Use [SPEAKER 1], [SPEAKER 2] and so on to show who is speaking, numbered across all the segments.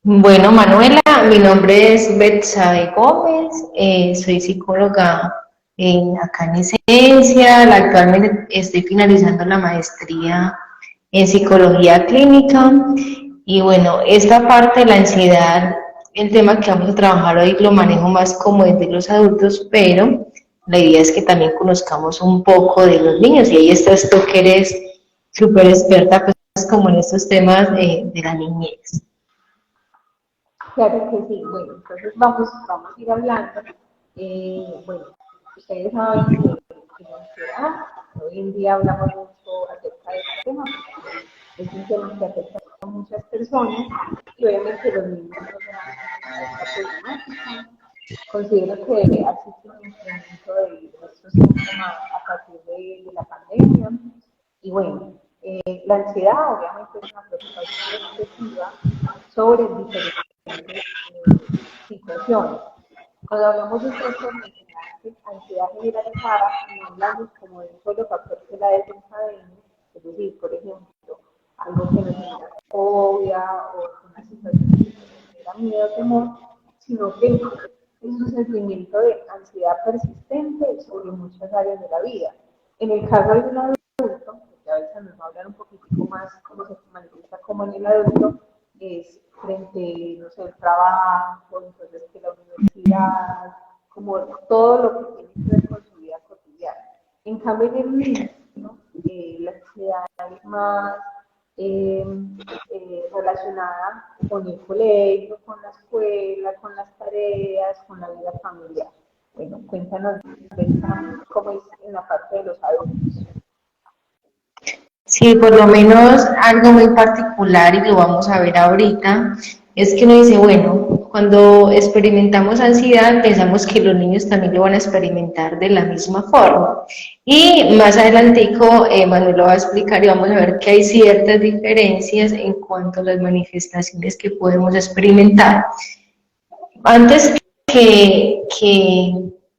[SPEAKER 1] Bueno, Manuela, mi nombre es Betsabe Gómez, soy psicóloga acá en Esencia, actualmente estoy finalizando la maestría en psicología clínica y bueno, esta parte de la ansiedad, el tema que vamos a trabajar hoy lo manejo más como desde los adultos, pero la idea es que también conozcamos un poco de los niños y ahí estás tú que eres súper experta pues como en estos temas de la niñez.
[SPEAKER 2] Claro que sí. Bueno, entonces vamos a ir hablando. Bueno, ustedes saben que la ansiedad, hoy en día hablamos mucho acerca de este tema, porque es un tema que afecta a muchas personas y obviamente los niños no son esta problemática. Considero que existe un incremento de estos síntomas a partir de la pandemia. Y bueno, la ansiedad obviamente es una preocupación excesiva sobre diferentes situaciones. Cuando hablamos de un trastorno de ansiedad generalizada, no hablamos como de un solo factor que la desencadene, es decir, por ejemplo, algo que nos genera fobia o una situación que nos genera miedo o temor, sino que es un sentimiento de ansiedad persistente sobre muchas áreas de la vida. En el caso de un adulto, que a veces nos va a hablar un poquitico más cómo se manifiesta como en el adulto, es frente, no sé, al trabajo, entonces que la universidad, como todo lo que tiene que ver con su vida cotidiana. En cambio, en el niño, la ansiedad es más eh, relacionada con el colegio, con la escuela, con las tareas, con la vida familiar. Bueno, cuéntanos, Betsa, cómo es en la parte de los adultos.
[SPEAKER 1] Sí, por lo menos algo muy particular y lo vamos a ver ahorita, es que uno dice, bueno, cuando experimentamos ansiedad pensamos que los niños también lo van a experimentar de la misma forma. Y más adelantico, Manuel lo va a explicar y vamos a ver que hay ciertas diferencias en cuanto a las manifestaciones que podemos experimentar. Antes que,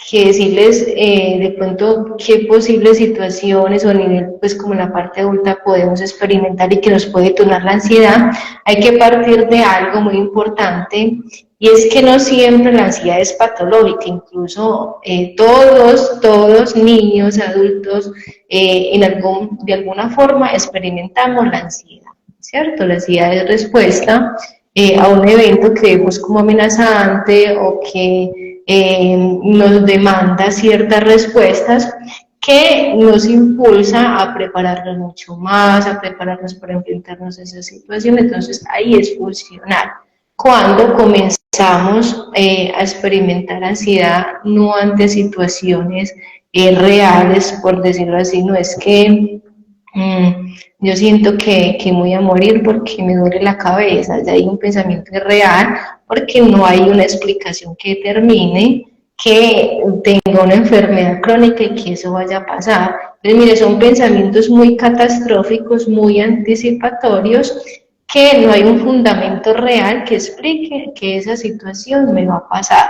[SPEAKER 1] que decirles de pronto qué posibles situaciones o nivel, pues como en la parte adulta podemos experimentar y que nos puede detonar la ansiedad, hay que partir de algo muy importante y es que no siempre la ansiedad es patológica, incluso todos, niños, adultos, de alguna forma experimentamos la ansiedad, ¿cierto? La ansiedad es respuesta a un evento que vemos como amenazante o que nos demanda ciertas respuestas que nos impulsa a prepararnos mucho más, a prepararnos para enfrentarnos a esa situación. Entonces ahí es funcional. Cuando comenzamos a experimentar ansiedad, no ante situaciones reales, por decirlo así, no es que yo siento que voy a morir porque me duele la cabeza, ya hay un pensamiento irreal, porque no hay una explicación que determine que tenga una enfermedad crónica y que eso vaya a pasar. Entonces, mire, son pensamientos muy catastróficos, muy anticipatorios, que no hay un fundamento real que explique que esa situación me va a pasar.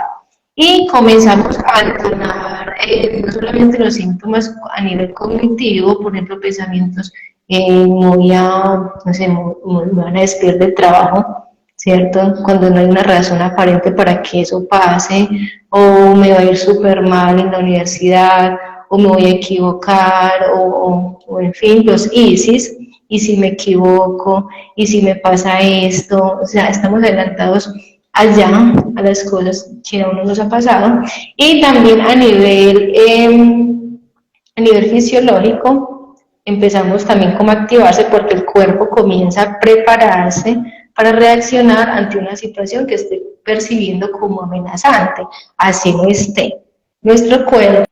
[SPEAKER 1] Y comenzamos a alternar no solamente los síntomas a nivel cognitivo, por ejemplo, pensamientos no sé, me van a despedir del trabajo, ¿cierto? Cuando no hay una razón aparente para que eso pase, o me va a ir súper mal en la universidad, o me voy a equivocar, o en fin, los ISIS, y si me equivoco, y si me pasa esto, o sea, estamos adelantados allá a las cosas que a uno nos ha pasado, y también a nivel fisiológico, empezamos también como a activarse porque el cuerpo comienza a prepararse para reaccionar ante una situación que esté percibiendo como amenazante, así no esté. Nuestro cuerpo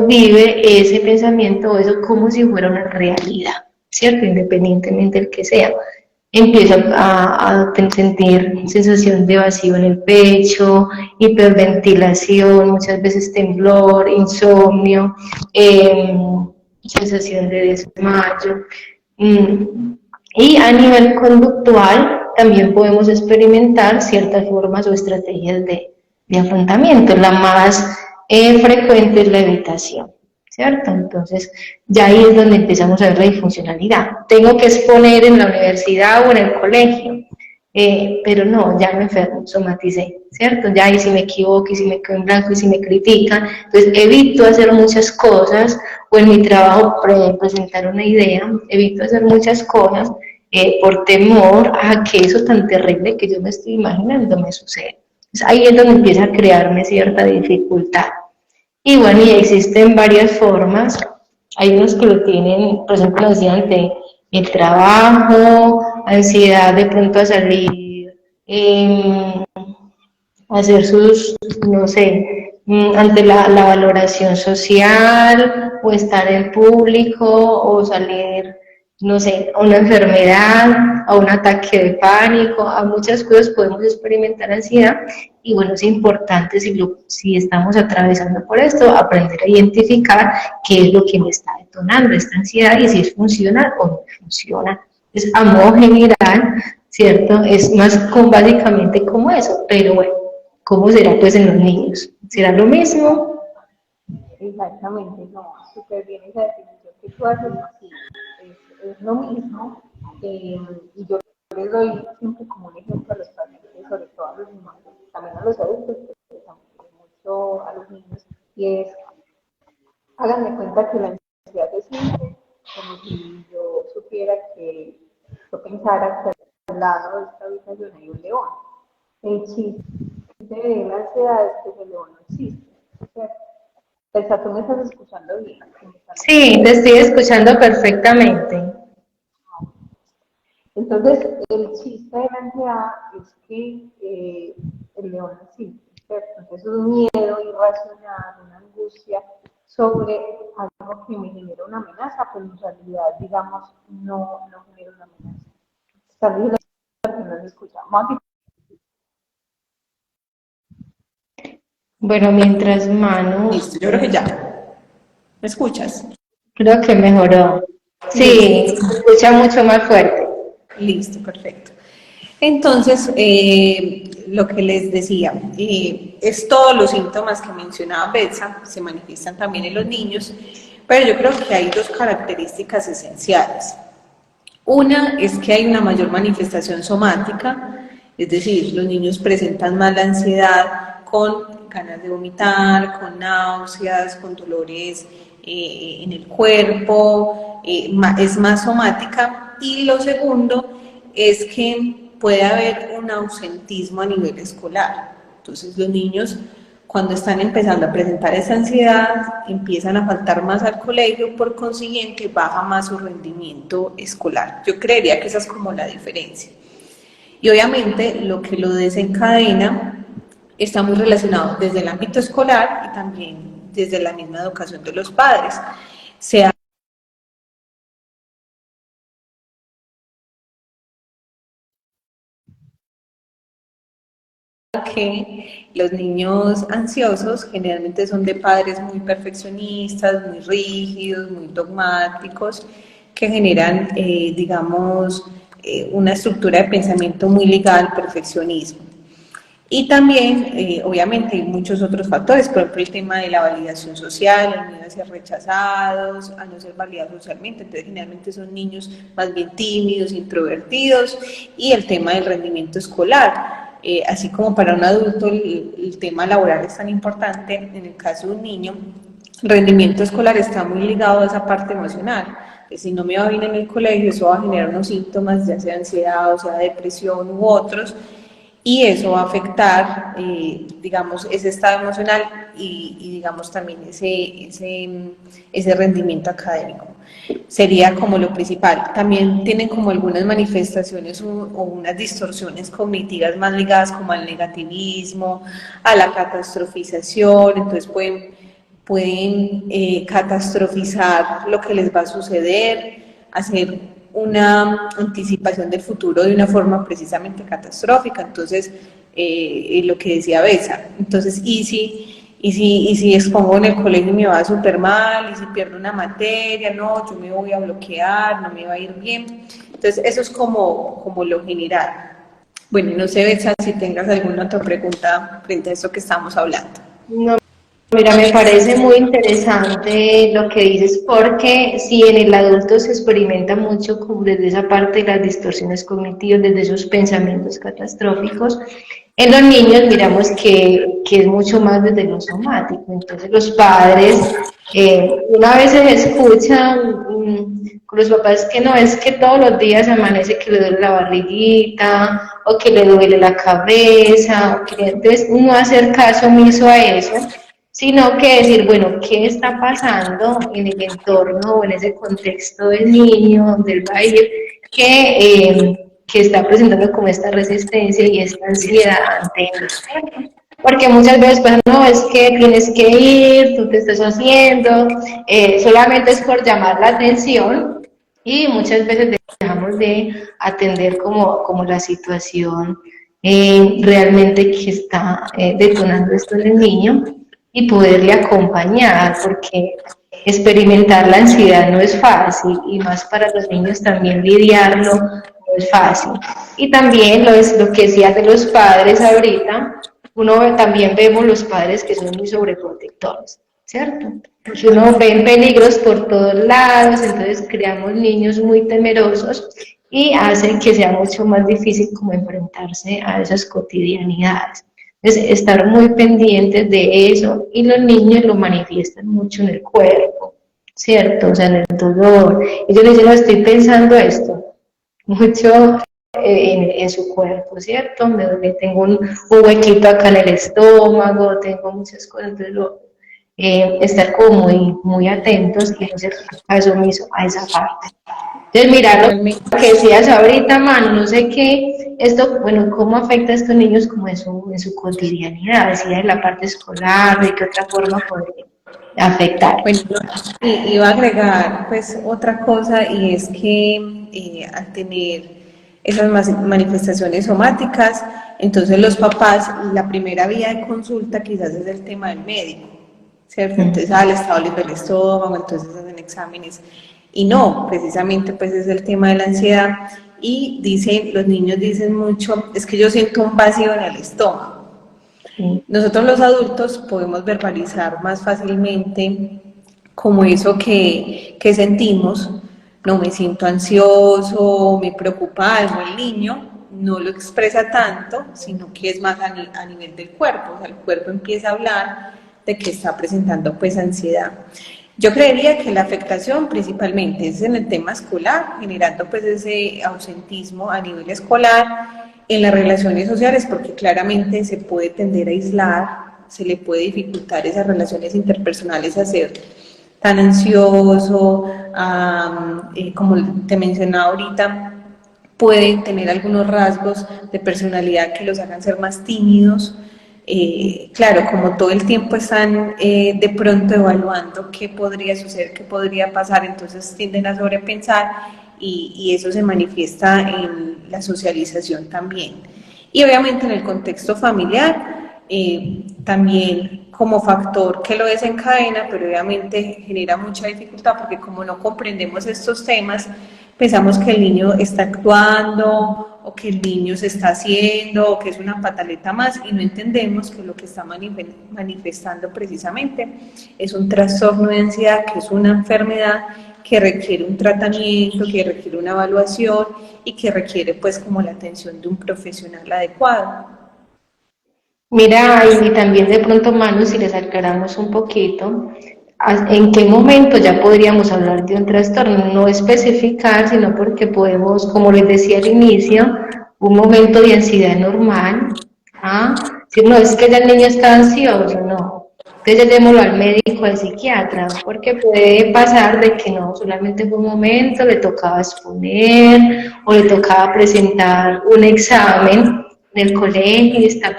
[SPEAKER 1] vive ese pensamiento o eso como si fuera una realidad, ¿cierto? Independientemente del que sea. Empieza a sentir sensación de vacío en el pecho, hiperventilación, muchas veces temblor, insomnio, sensación de desmayo. Y a nivel conductual también podemos experimentar ciertas formas o estrategias de afrontamiento. La más frecuente es la evitación, ¿cierto? Entonces, ya ahí es donde empezamos a ver la disfuncionalidad. Tengo que exponer en la universidad o en el colegio. pero no, ya me enfermo, somaticé, ¿cierto? Ya, y si me equivoco, y si me quedo en blanco, y si me critican, entonces evito hacer muchas cosas, o en mi trabajo presentar una idea, evito hacer muchas cosas por temor a que eso tan terrible que yo me estoy imaginando me suceda. Entonces, ahí es donde empieza a crearme cierta dificultad. Y bueno, y existen varias formas. Hay unos que lo tienen, por ejemplo, ansiedad ante el trabajo, ansiedad de pronto a salir, a hacer sus, no sé, ante la valoración social, o estar en público, o salir, no sé, a una enfermedad, a un ataque de pánico, a muchas cosas podemos experimentar ansiedad. Y bueno, es importante si estamos atravesando por esto, aprender a identificar qué es lo que me está detonando esta ansiedad y si es funcional o no funciona. Es a modo general, ¿cierto? Es más básicamente como eso, pero bueno, ¿cómo será pues en los niños? ¿Será lo mismo?
[SPEAKER 2] Exactamente, no, súper bien esa definición que tú haces, sí, es lo mismo, y yo les doy siempre como un ejemplo a los pacientes, sobre todo a los niños, también a los adultos, pero también mucho a los niños, y es, háganme cuenta que la ansiedad se siente como si yo supiera que, yo pensara que al lado de esta habitación hay un león. El chiste de la ansiedad es que ese león no existe, ¿cierto? Pensa, tú me estás escuchando bien, que me están
[SPEAKER 1] Sí, te
[SPEAKER 2] oyendo.
[SPEAKER 1] estoy escuchando perfectamente.
[SPEAKER 2] Entonces, el chiste de la ansiedad es que el león no existe, ¿cierto? Entonces, es un miedo irracional, una angustia sobre algo que me genera una amenaza, pero en realidad, digamos, no genera una amenaza. Están diciendo que no se escucha.
[SPEAKER 1] Bueno, mientras Manu,
[SPEAKER 3] Listo, yo creo que ya. ¿Me escuchas?
[SPEAKER 1] creo que mejoró.
[SPEAKER 3] Listo,
[SPEAKER 1] Sí, se escucha mucho más fuerte.
[SPEAKER 3] listo, perfecto. Entonces, lo que les decía, es todos los síntomas que mencionaba Betsa, se manifiestan también en los niños, pero yo creo que hay dos características esenciales. Una es que hay una mayor manifestación somática, es decir, los niños presentan más la ansiedad con ganas de vomitar, con náuseas, con dolores en el cuerpo, es más somática. Y lo segundo es que puede haber un ausentismo a nivel escolar. Entonces los niños cuando están empezando a presentar esa ansiedad, empiezan a faltar más al colegio, por consiguiente baja más su rendimiento escolar. Yo creería que esa es como la diferencia. Y obviamente lo que lo desencadena está muy relacionado desde el ámbito escolar y también desde la misma educación de los padres. Sea que los niños ansiosos generalmente son de padres muy perfeccionistas, muy rígidos, muy dogmáticos, que generan, digamos, una estructura de pensamiento muy ligada al perfeccionismo. Y también, obviamente, hay muchos otros factores, por ejemplo, el tema de la validación social, el miedo a ser rechazados, a no ser validados socialmente, entonces generalmente son niños más bien tímidos, introvertidos, y el tema del rendimiento escolar. Así como para un adulto el tema laboral es tan importante, en el caso de un niño, el rendimiento escolar está muy ligado a esa parte emocional. Si no me va bien en el colegio, eso va a generar unos síntomas, ya sea ansiedad, o sea depresión u otros, y eso va a afectar, digamos, ese estado emocional y digamos, también ese rendimiento académico. Sería como lo principal. También tienen como algunas manifestaciones o unas distorsiones cognitivas más ligadas como al negativismo, a la catastrofización, entonces pueden catastrofizar lo que les va a suceder, hacer una anticipación del futuro de una forma precisamente catastrófica. Entonces, lo que decía Besa, entonces, y si expongo en el colegio y me va súper mal, y si pierdo una materia, no, yo me voy a bloquear, no me va a ir bien. Entonces, eso es como lo general. Bueno, no sé, Besa, si tengas alguna otra pregunta frente a esto que estamos hablando.
[SPEAKER 1] No, Mira, me parece muy interesante lo que dices, porque si en el adulto se experimenta mucho como desde esa parte de las distorsiones cognitivas, desde esos pensamientos catastróficos, en los niños miramos que es mucho más desde lo somático. Entonces los padres, una vez se escuchan con los papás que no, es que todos los días amanece que le duele la barriguita, o que le duele la cabeza, entonces no hacer caso omiso a eso, sino que decir, bueno, ¿qué está pasando en el entorno o en ese contexto del niño, del baile, que está presentando como esta resistencia y esta ansiedad ante él? Porque muchas veces, pues no, es que tienes que ir, tú te estás haciendo, solamente es por llamar la atención y muchas veces dejamos de atender como la situación realmente que está detonando esto en el niño y poderle acompañar, porque experimentar la ansiedad no es fácil y más para los niños también lidiarlo no es fácil. Y también lo que decías de los padres ahorita, uno también vemos los padres que son muy sobreprotectores, ¿cierto? Porque uno ve peligros por todos lados, entonces creamos niños muy temerosos y hacen que sea mucho más difícil como enfrentarse a esas cotidianidades. Entonces, estar muy pendientes de eso, y los niños lo manifiestan mucho en el cuerpo, ¿cierto? O sea, en el dolor. Ellos dicen, no, estoy pensando esto, mucho en su cuerpo, ¿cierto? Me duele, tengo un huequito acá en el estómago, tengo muchas cosas, entonces estar como muy atentos y no hacer caso omiso a esa parte. Entonces, mira
[SPEAKER 3] Totalmente.
[SPEAKER 1] lo que decías ahorita, Manu, no sé qué, esto, bueno, cómo afecta a estos niños como en su cotidianidad, decía en la parte escolar, de qué otra forma podría afectar.
[SPEAKER 3] Bueno, y iba a agregar pues otra cosa, y es que al tener esas manifestaciones somáticas, entonces los papás, la primera vía de consulta quizás es el tema del médico, ¿cierto? Entonces, le está doliendo el estómago, entonces hacen exámenes, y no, precisamente pues es el tema de la ansiedad, y dicen, los niños dicen mucho, es que yo siento un vacío en el estómago. Nosotros los adultos podemos verbalizar más fácilmente como eso que sentimos, no me siento ansioso, me preocupa algo. El niño no lo expresa tanto, sino que es más a nivel del cuerpo, o sea, el cuerpo empieza a hablar de que está presentando pues ansiedad. Yo creería que la afectación principalmente es en el tema escolar, generando pues ese ausentismo a nivel escolar, en las relaciones sociales, porque claramente se puede tender a aislar, se le puede dificultar esas relaciones interpersonales a ser tan ansioso, como te mencionaba ahorita, pueden tener algunos rasgos de personalidad que los hagan ser más tímidos. Claro, como todo el tiempo están de pronto evaluando qué podría suceder, qué podría pasar, entonces tienden a sobrepensar, y eso se manifiesta en la socialización también. Y obviamente en el contexto familiar, también como factor que lo desencadena, pero obviamente genera mucha dificultad, porque como no comprendemos estos temas, pensamos que el niño está actuando, o que el niño se está haciendo, o que es una pataleta más, y no entendemos que lo que está manifestando precisamente es un trastorno de ansiedad, que es una enfermedad que requiere un tratamiento, que requiere una evaluación y que requiere pues como la atención de un profesional adecuado.
[SPEAKER 1] Mira, y también de pronto, Manu, si les aclaramos un poquito, ¿en qué momento ya podríamos hablar de un trastorno? No especificar, sino porque podemos, como les decía al inicio, un momento de ansiedad normal, ¿ah? Si no es que ya el niño está ansioso, no. Entonces llevémoslo al médico, al psiquiatra, porque puede pasar de que no, solamente fue un momento, le tocaba exponer o le tocaba presentar un examen en el colegio y está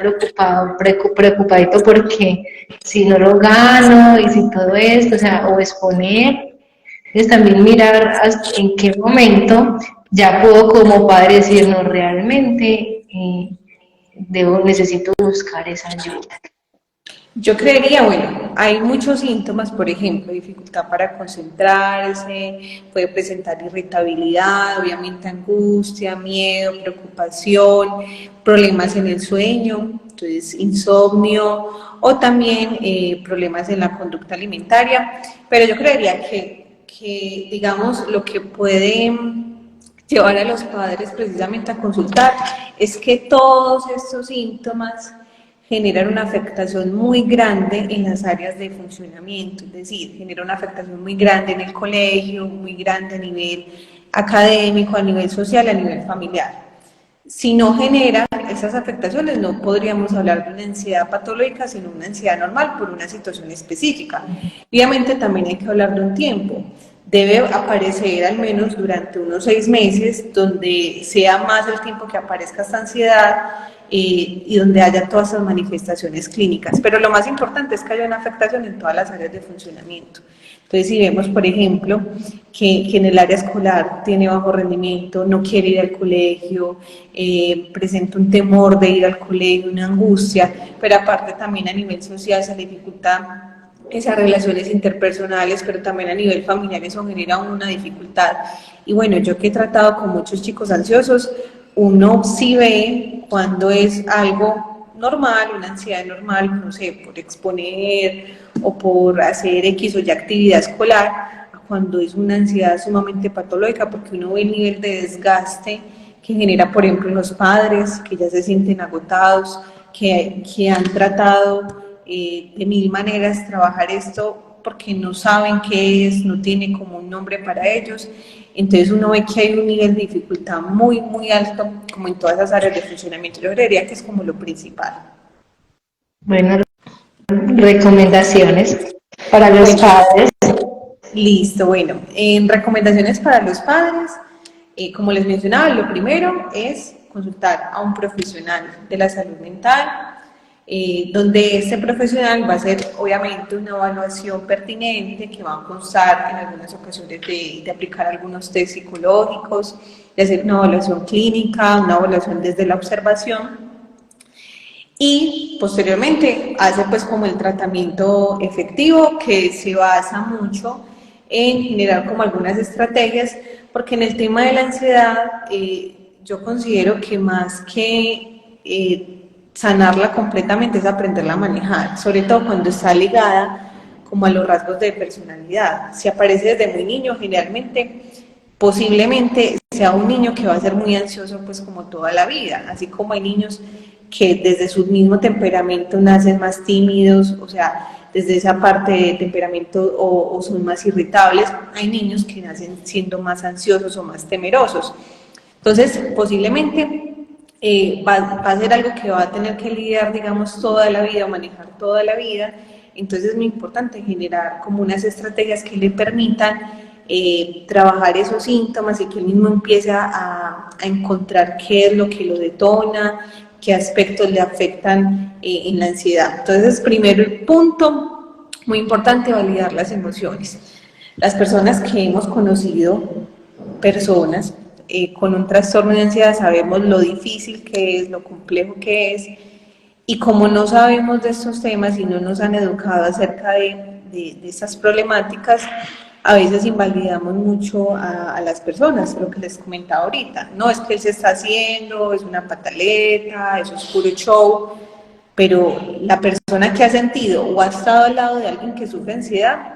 [SPEAKER 1] preocupadito porque si no lo gano y si todo esto, o sea, o exponer, es también mirar hasta en qué momento ya puedo como padre decir, no, realmente necesito buscar esa ayuda.
[SPEAKER 3] Yo creería, bueno, hay muchos síntomas, por ejemplo, dificultad para concentrarse, puede presentar irritabilidad, obviamente angustia, miedo, preocupación, problemas en el sueño, entonces insomnio o también problemas en la conducta alimentaria, pero yo creería que digamos, lo que puede llevar a los padres precisamente a consultar es que todos estos síntomas generan una afectación muy grande en las áreas de funcionamiento, es decir, genera una afectación muy grande en el colegio, muy grande a nivel académico, a nivel social, a nivel familiar. Si no genera esas afectaciones, no podríamos hablar de una ansiedad patológica, sino una ansiedad normal por una situación específica. Obviamente también hay que hablar de un tiempo. Debe aparecer al menos durante unos 6 meses, donde sea más el tiempo que aparezca esta ansiedad y donde haya todas esas manifestaciones clínicas. Pero lo más importante es que haya una afectación en todas las áreas de funcionamiento. Entonces, si vemos, por ejemplo, que en el área escolar tiene bajo rendimiento, no quiere ir al colegio, presenta un temor de ir al colegio, una angustia, pero aparte también a nivel social se le dificulta esas relaciones interpersonales, pero también a nivel familiar eso genera una dificultad. Y bueno, yo que he tratado con muchos chicos ansiosos, uno sí ve cuando es algo normal, una ansiedad normal, no sé, por exponer o por hacer X o Y actividad escolar, cuando es una ansiedad sumamente patológica, porque uno ve el nivel de desgaste que genera, por ejemplo, en los padres, que ya se sienten agotados, que han tratado de mil maneras trabajar esto porque no saben qué es, no tiene como un nombre para ellos. Entonces uno ve que hay un nivel de dificultad muy, muy alto, como en todas esas áreas de funcionamiento. Yo creería que es como lo principal.
[SPEAKER 1] Bueno, recomendaciones para los
[SPEAKER 3] Bueno,
[SPEAKER 1] padres.
[SPEAKER 3] listo, bueno, en recomendaciones para los padres, como les mencionaba, lo primero es consultar a un profesional de la salud mental, donde este profesional va a hacer obviamente una evaluación pertinente que va a constar en algunas ocasiones de aplicar algunos test psicológicos, de hacer una evaluación clínica, una evaluación desde la observación y posteriormente hace pues como el tratamiento efectivo que se basa mucho en generar como algunas estrategias, porque en el tema de la ansiedad yo considero que más que sanarla completamente es aprenderla a manejar, sobre todo cuando está ligada como a los rasgos de personalidad. Si aparece desde muy niño, generalmente, posiblemente sea un niño que va a ser muy ansioso pues como toda la vida, así como hay niños que desde su mismo temperamento nacen más tímidos, o sea, desde esa parte de temperamento o son más irritables, hay niños que nacen siendo más ansiosos o más temerosos. Entonces, posiblemente va a ser algo que va a tener que lidiar, digamos, toda la vida o manejar toda la vida. Entonces es muy importante generar como unas estrategias que le permitan trabajar esos síntomas y que él mismo empiece a encontrar qué es lo que lo detona, qué aspectos le afectan en la ansiedad. Entonces, primero el punto, muy importante, validar las emociones. Las personas que hemos conocido, personas con un trastorno de ansiedad, sabemos lo difícil que es, lo complejo que es, y como no sabemos de estos temas y no nos han educado acerca de estas problemáticas, a veces invalidamos mucho a las personas, lo que les comentaba ahorita. No, es que él se está haciendo, es una pataleta, eso es puro show, pero la persona que ha sentido o ha estado al lado de alguien que sufre ansiedad,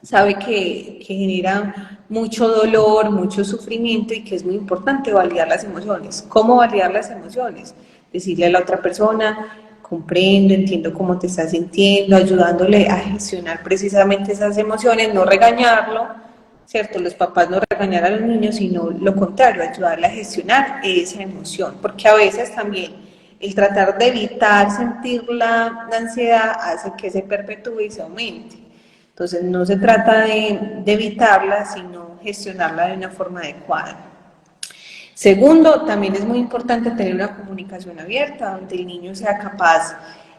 [SPEAKER 3] sabe que genera mucho dolor, mucho sufrimiento y que es muy importante validar las emociones. ¿Cómo validar las emociones? Decirle a la otra persona, comprendo, entiendo cómo te estás sintiendo, ayudándole a gestionar precisamente esas emociones, no regañarlo, ¿cierto? Los papás no regañar a los niños, sino lo contrario, ayudarle a gestionar esa emoción, porque a veces también el tratar de evitar sentir la ansiedad hace que se perpetúe y se aumente. Entonces no se trata de evitarla, sino gestionarla de una forma adecuada. Segundo, también es muy importante tener una comunicación abierta, donde el niño sea capaz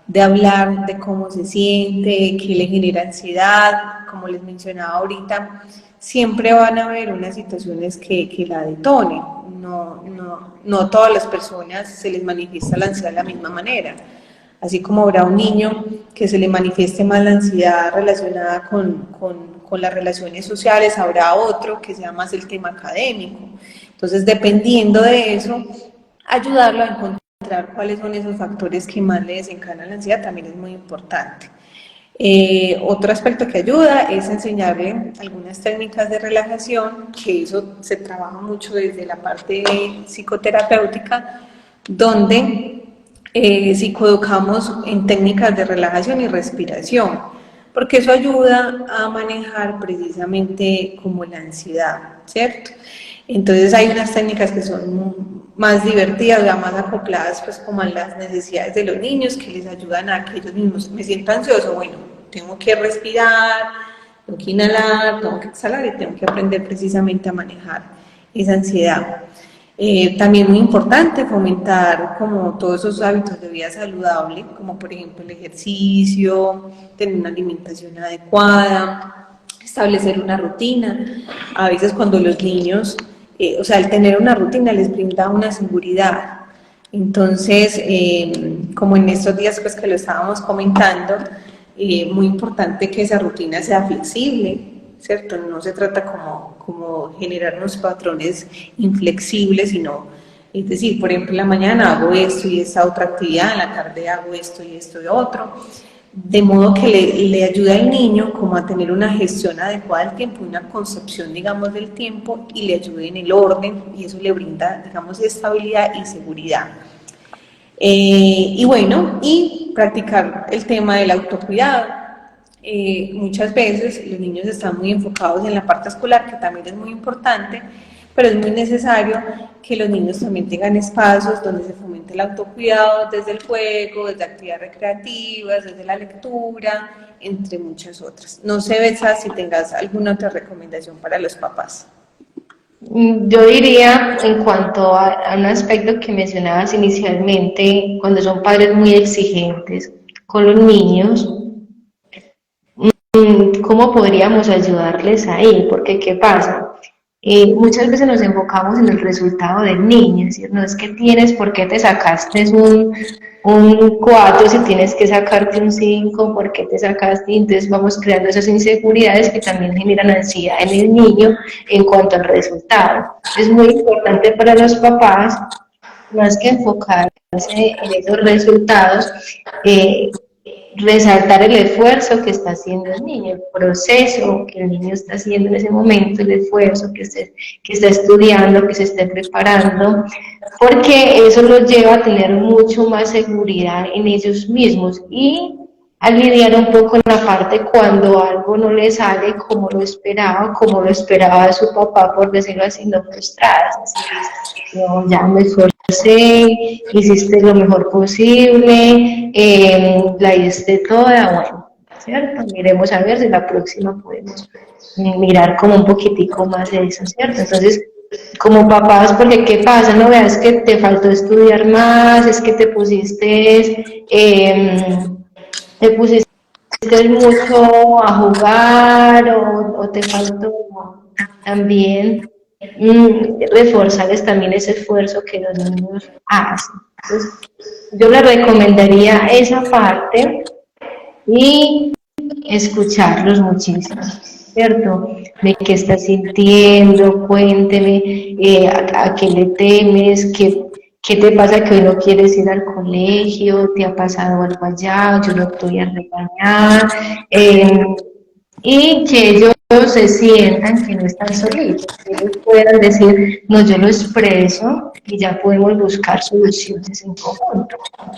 [SPEAKER 3] de hablar de cómo se siente, qué le genera ansiedad, como les mencionaba ahorita, siempre van a haber unas situaciones que la detonen. No todas las personas se les manifiesta la ansiedad de la misma manera. Así como habrá un niño que se le manifieste más la ansiedad relacionada con las relaciones sociales, habrá otro que sea más el tema académico. Entonces, dependiendo de eso, ayudarlo a encontrar cuáles son esos factores que más le desencadenan la ansiedad también es muy importante. Otro aspecto que ayuda es enseñarle algunas técnicas de relajación, que eso se trabaja mucho desde la parte psicoterapéutica, donde psicoeducamos en técnicas de relajación y respiración, porque eso ayuda a manejar precisamente como la ansiedad, ¿cierto? Entonces hay unas técnicas que son más divertidas, más acopladas pues como a las necesidades de los niños, que les ayudan a que ellos mismos, me siento ansioso, bueno, tengo que respirar, tengo que inhalar, tengo que exhalar y tengo que aprender precisamente a manejar esa ansiedad. También muy importante fomentar como todos esos hábitos de vida saludable, como por ejemplo el ejercicio, tener una alimentación adecuada, establecer una rutina. A veces cuando los niños, o sea, el tener una rutina les brinda una seguridad. Entonces, como en estos días pues que lo estábamos comentando, muy importante que esa rutina sea flexible, ¿cierto? No se trata como generar unos patrones inflexibles, sino, es decir, por ejemplo, en la mañana hago esto y esta otra actividad, en la tarde hago esto y esto y otro, de modo que le ayuda al niño como a tener una gestión adecuada del tiempo, una concepción, digamos, del tiempo y le ayude en el orden y eso le brinda, digamos, estabilidad y seguridad. Y bueno, y practicar el tema del autocuidado. Muchas veces los niños están muy enfocados en la parte escolar, que también es muy importante, pero es muy necesario que los niños también tengan espacios donde se fomente el autocuidado desde el juego, desde actividades recreativas, desde la lectura, entre muchas otras. No sé, Betsa, si tengas alguna otra recomendación para los papás.
[SPEAKER 1] Yo diría, en cuanto a un aspecto que mencionabas inicialmente, cuando son padres muy exigentes con los niños, ¿cómo podríamos ayudarles ahí? Porque, ¿qué pasa? Muchas veces nos enfocamos en el resultado del niño, es decir, no es que tienes, ¿por qué te sacaste un 4 si tienes que sacarte un 5? ¿Por qué te sacaste? Y entonces vamos creando esas inseguridades que también generan ansiedad en el niño en cuanto al resultado. Es muy importante para los papás, más que enfocarse en esos resultados, resaltar el esfuerzo que está haciendo el niño, el proceso que el niño está haciendo en ese momento, el esfuerzo que está estudiando, que se esté preparando, porque eso los lleva a tener mucho más seguridad en ellos mismos y a lidiar un poco en la parte cuando algo no le sale como lo esperaba su papá, por decirlo así, no frustradas, así que no, ya me esforcé, hiciste lo mejor posible, la diste toda, bueno, ¿cierto? Miremos a ver si la próxima podemos mirar como un poquitico más de eso, ¿cierto? Entonces, como papás, porque ¿qué pasa? No veas que te faltó estudiar más, es que te pusiste mucho a jugar o te faltó también reforzarles también ese esfuerzo que los niños hacen. Entonces, yo les recomendaría esa parte y escucharlos muchísimo, ¿cierto? De qué estás sintiendo, cuénteme, a qué le temes, qué te pasa que hoy no quieres ir al colegio, te ha pasado algo allá, yo no te voy a regañar, y que ellos se sientan que no están solitos, que ellos puedan decir, no, yo lo expreso y ya podemos buscar soluciones en conjunto.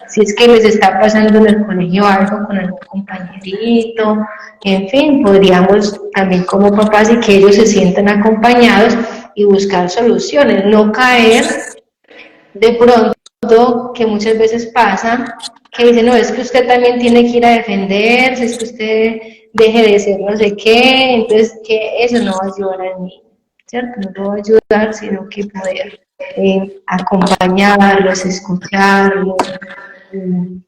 [SPEAKER 1] Si es que les está pasando en el colegio algo con algún compañerito, en fin, podríamos también como papás y que ellos se sientan acompañados y buscar soluciones, no caer de pronto, que muchas veces pasa, que dicen, no, es que usted también tiene que ir a defenderse, es que usted deje de ser no sé qué, entonces que eso no va a ayudar al niño, ¿cierto? No lo va a ayudar, sino que poder acompañarlos, escucharlos,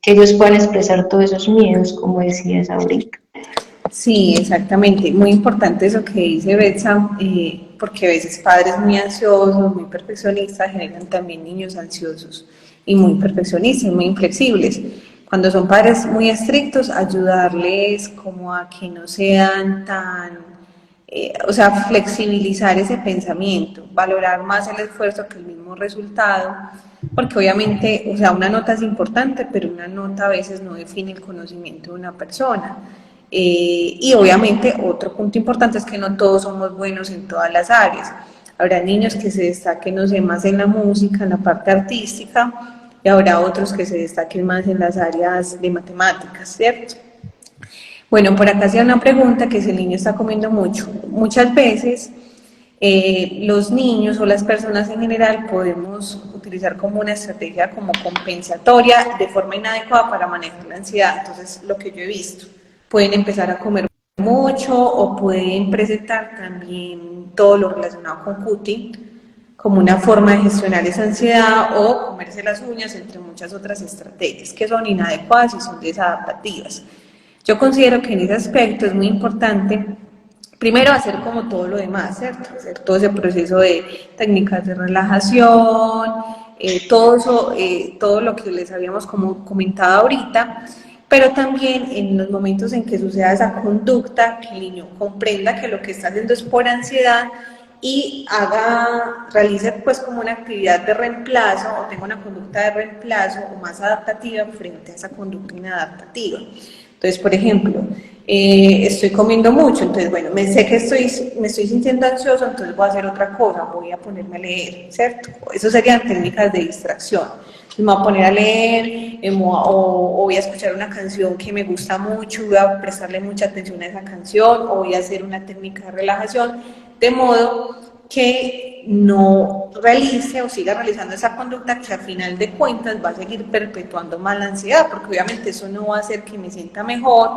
[SPEAKER 1] que ellos puedan expresar todos esos miedos, como decías ahorita.
[SPEAKER 3] Sí, exactamente. Muy importante eso que dice Betsa, porque a veces padres muy ansiosos, muy perfeccionistas, generan también niños ansiosos y muy perfeccionistas, muy inflexibles. Cuando son padres muy estrictos, ayudarles como a que no sean tan, o sea, flexibilizar ese pensamiento, valorar más el esfuerzo que el mismo resultado, porque obviamente, o sea, una nota es importante, pero una nota a veces no define el conocimiento de una persona. Y obviamente otro punto importante es que no todos somos buenos en todas las áreas. Habrá niños que se destaquen, no sé, más en la música, en la parte artística, y habrá otros que se destaquen más en las áreas de matemáticas, ¿cierto? Bueno, por acá hacía una pregunta que si el niño está comiendo mucho. Muchas veces los niños o las personas en general podemos utilizar como una estrategia como compensatoria de forma inadecuada para manejar la ansiedad. Entonces, lo que yo he visto, pueden empezar a comer mucho o pueden presentar también todo lo relacionado con cutting como una forma de gestionar esa ansiedad o comerse las uñas, entre muchas otras estrategias que son inadecuadas y son desadaptativas. Yo considero que en ese aspecto es muy importante, primero, hacer como todo lo demás, ¿cierto? Hacer todo ese proceso de técnicas de relajación, todo eso, todo lo que les habíamos como comentado ahorita, pero también en los momentos en que suceda esa conducta, que el niño comprenda que lo que está haciendo es por ansiedad y realice pues como una actividad de reemplazo o tenga una conducta de reemplazo o más adaptativa frente a esa conducta inadaptativa. Entonces, por ejemplo, estoy comiendo mucho, entonces, bueno, sé que me estoy sintiendo ansioso, entonces voy a hacer otra cosa, voy a ponerme a leer, ¿cierto? Eso serían técnicas de distracción. Entonces, me voy a poner a leer o voy a escuchar una canción que me gusta mucho, voy a prestarle mucha atención a esa canción o voy a hacer una técnica de relajación, de modo que no realice o siga realizando esa conducta que a final de cuentas va a seguir perpetuando más la ansiedad, porque obviamente eso no va a hacer que me sienta mejor,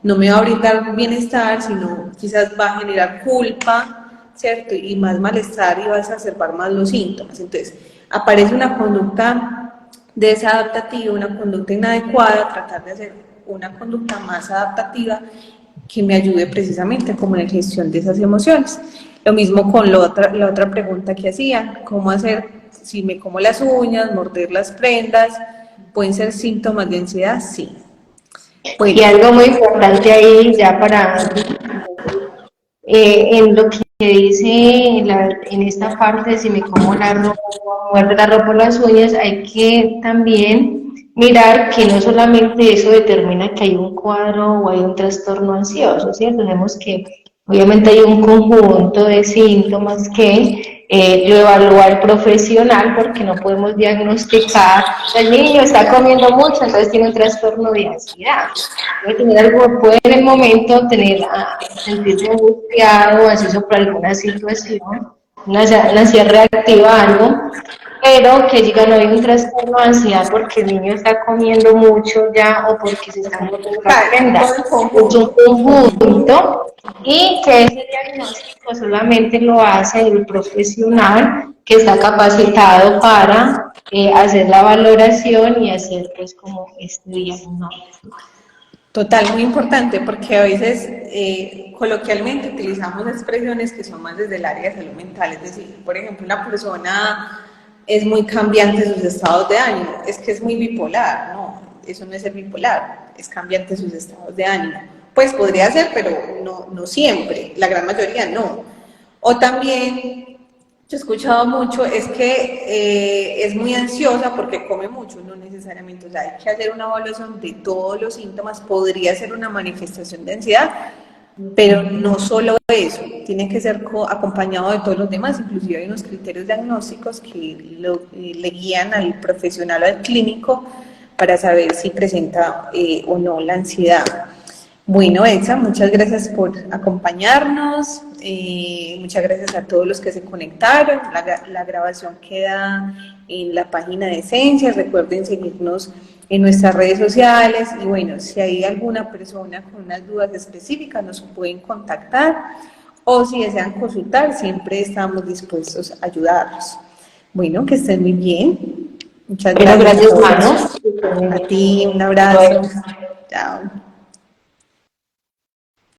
[SPEAKER 3] no me va a brindar bienestar, sino quizás va a generar culpa, ¿cierto? Y más malestar y va a exacerbar más los síntomas. Entonces, aparece una conducta desadaptativa, una conducta inadecuada, tratar de hacer una conducta más adaptativa que me ayude precisamente como en la gestión de esas emociones. Lo mismo con la otra pregunta que hacían, ¿cómo hacer si me como las uñas, morder las prendas? ¿Pueden ser síntomas de ansiedad? Sí.
[SPEAKER 1] Y algo muy importante ahí, ya para en lo que dice en esta parte, si me como la ropa, muerde la ropa o las uñas, hay que también mirar que no solamente eso determina que hay un cuadro o hay un trastorno ansioso, ¿cierto? Tenemos que, obviamente hay un conjunto de síntomas que lo evalúa el profesional porque no podemos diagnosticar, el niño está comiendo mucho, entonces tiene un trastorno de ansiedad. Puede en el momento sentirse angustiado o ansioso por alguna situación, una ansiedad reactiva, algo, pero que diga no hay un trastorno de ansiedad porque el niño está comiendo mucho ya o porque se está mordiendo la prenda. Es un conjunto y que ese diagnóstico solamente lo hace el profesional que está capacitado para hacer la valoración y hacer pues como este diagnóstico.
[SPEAKER 3] Total, muy importante, porque a veces coloquialmente utilizamos expresiones que son más desde el área de salud mental, es decir, por ejemplo, una persona es muy cambiante sus estados de ánimo, es que es muy bipolar, no, eso no es ser bipolar, es cambiante sus estados de ánimo. Pues podría ser, pero no siempre, la gran mayoría no. O también yo he escuchado mucho, es que es muy ansiosa porque come mucho, no necesariamente, o sea, hay que hacer una evaluación de todos los síntomas, podría ser una manifestación de ansiedad, pero no solo eso, tiene que ser acompañado de todos los demás, inclusive hay unos criterios diagnósticos que le guían al profesional o al clínico para saber si presenta o no la ansiedad. Bueno, Exa, muchas gracias por acompañarnos, muchas gracias a todos los que se conectaron, la grabación queda en la página de Esencias, recuerden seguirnos en nuestras redes sociales y bueno, si hay alguna persona con unas dudas específicas nos pueden contactar o si desean consultar, siempre estamos dispuestos a ayudarlos. Bueno, que estén muy bien, muchas gracias.
[SPEAKER 1] Gracias, Manu.
[SPEAKER 3] A ti, un abrazo. Chao.